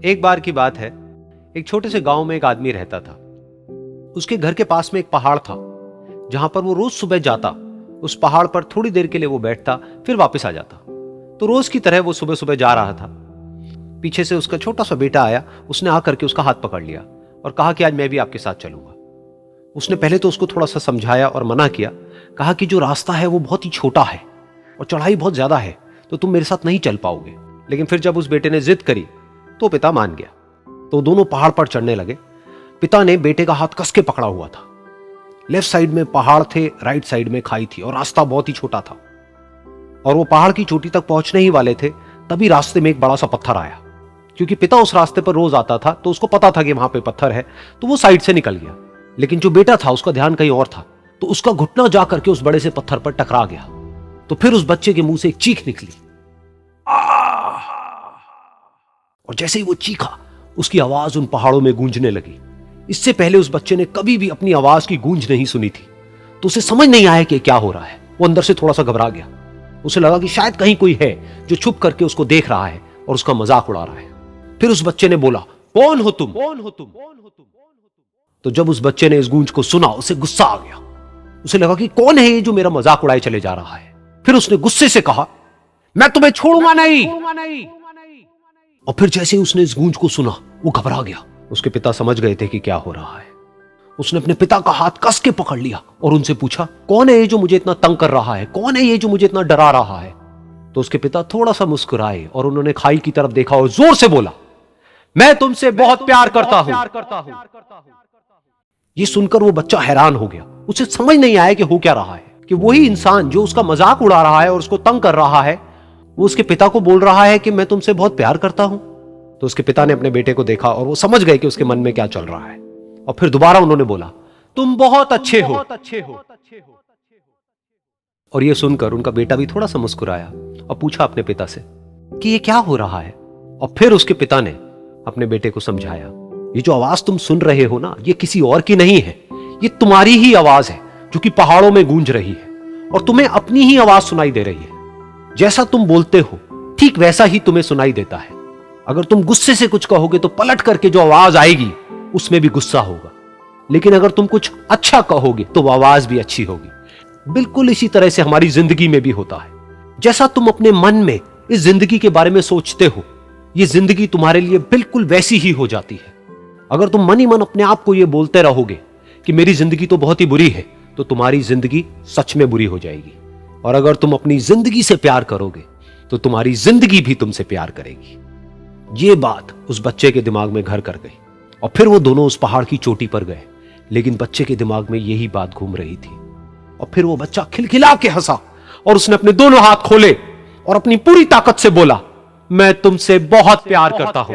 एक बार की बात है, एक छोटे से गांव में एक आदमी रहता था। उसके घर के पास में एक पहाड़ था, जहां पर वो रोज सुबह जाता। उस पहाड़ पर थोड़ी देर के लिए वो बैठता, फिर वापस आ जाता। तो रोज की तरह वो सुबह सुबह जा रहा था। पीछे से उसका छोटा सा बेटा आया। उसने आकर के उसका हाथ पकड़ लिया और कहा कि आज मैं भी आपके साथ चलूंगा। उसने पहले तो उसको थोड़ा सा समझाया और मना किया। कहा कि जो रास्ता है वो बहुत ही छोटा है और चढ़ाई बहुत ज्यादा है, तो तुम मेरे साथ नहीं चल पाओगे। लेकिन फिर जब उस बेटे ने जिद करी तो पिता मान गया। तो दोनों पहाड़ पर चढ़ने लगे। पिता ने बेटे का हाथ कस के पकड़ा हुआ था। लेफ्ट साइड में पहाड़ थे, राइट साइड में खाई थी और रास्ता बहुत ही छोटा था। और वो पहाड़ की चोटी तक पहुंचने ही वाले थे, तभी रास्ते में एक बड़ा सा पत्थर आया। क्योंकि पिता उस रास्ते पर रोज आता था, तो उसको पता था कि वहां पे पत्थर है, तो वो साइड से निकल गया। लेकिन जो बेटा था उसका ध्यान कहीं और था, तो उसका घुटना जा करके उस बड़े से पत्थर पर टकरा गया। तो फिर उस बच्चे के मुंह से एक चीख निकली। और जैसे ही वो चीखा, उसकी आवाज उन पहाड़ों में गूंजने लगी। इससे पहले उस बच्चे ने कभी भी अपनी आवाज की गूंज नहीं सुनी थी, तो उसे समझ नहीं आया कि क्या हो रहा है। वो अंदर से थोड़ा सा घबरा गया। उसे लगा कि शायद कहीं कोई है जो छुप करके उसको देख रहा है और उसका मजाक उड़ा रहा है। फिर उस बच्चे ने बोला, कौन हो तुम? कौन हो तुम? तो जब उस बच्चे ने इस गूंज को सुना, उसे गुस्सा आ गया। उसे लगा कि कौन है ये जो मेरा मजाक उड़ाए चले जा रहा है। फिर उसने गुस्से से कहा, मैं तुम्हें छोड़ूंगा नहीं। और फिर जैसे ही उसने इस गूंज को सुना, वो घबरा गया। उसके पिता समझ गए थे कि क्या हो रहा है। उसने अपने पिता का हाथ कस के पकड़ लिया और उनसे पूछा, कौन है ये जो मुझे इतना तंग कर रहा है? कौन है ये जो मुझे इतना डरा रहा है? तो उसके पिता थोड़ा सा मुस्कुराए और उन्होंने खाई की तरफ देखा और जोर से बोला, मैं तुमसे बहुत प्यार करता हूं। ये सुनकर वो बच्चा हैरान हो गया। उसे समझ नहीं आया कि हो क्या रहा है, कि वही इंसान जो उसका मजाक उड़ा रहा है और उसको तंग कर रहा है, वो उसके पिता को बोल रहा है कि मैं तुमसे बहुत प्यार करता हूं। तो उसके पिता ने अपने बेटे को देखा और वो समझ गए कि उसके मन में क्या चल रहा है। और फिर दोबारा उन्होंने बोला, तुम बहुत अच्छे हो। और ये सुनकर उनका बेटा भी थोड़ा सा मुस्कुराया और पूछा अपने पिता से कि ये क्या हो रहा है। और फिर उसके पिता ने अपने बेटे को समझाया, ये जो आवाज तुम सुन रहे हो ना, ये किसी और की नहीं है, ये तुम्हारी ही आवाज है जो कि पहाड़ों में गूंज रही है। और तुम्हें अपनी ही आवाज सुनाई दे रही है। जैसा तुम बोलते हो ठीक वैसा ही तुम्हें सुनाई देता है। अगर तुम गुस्से से कुछ कहोगे तो पलट करके जो आवाज आएगी उसमें भी गुस्सा होगा। लेकिन अगर तुम कुछ अच्छा कहोगे तो वो आवाज भी अच्छी होगी। बिल्कुल इसी तरह से हमारी जिंदगी में भी होता है। जैसा तुम अपने मन में इस जिंदगी के बारे में सोचते हो, ये जिंदगी तुम्हारे लिए बिल्कुल वैसी ही हो जाती है। अगर तुम मन ही मन अपने आप को ये बोलते रहोगे कि मेरी जिंदगी तो बहुत ही बुरी है, तो तुम्हारी जिंदगी सच में बुरी हो जाएगी। और अगर तुम अपनी जिंदगी से प्यार करोगे तो तुम्हारी जिंदगी भी तुमसे प्यार करेगी। ये बात उस बच्चे के दिमाग में घर कर गई और फिर वो दोनों उस पहाड़ की चोटी पर गए। लेकिन बच्चे के दिमाग में यही बात घूम रही थी। और फिर वो बच्चा खिलखिला के हंसा और उसने अपने दोनों हाथ खोले और अपनी पूरी ताकत से बोला, मैं तुमसे बहुत प्यार करता हूं।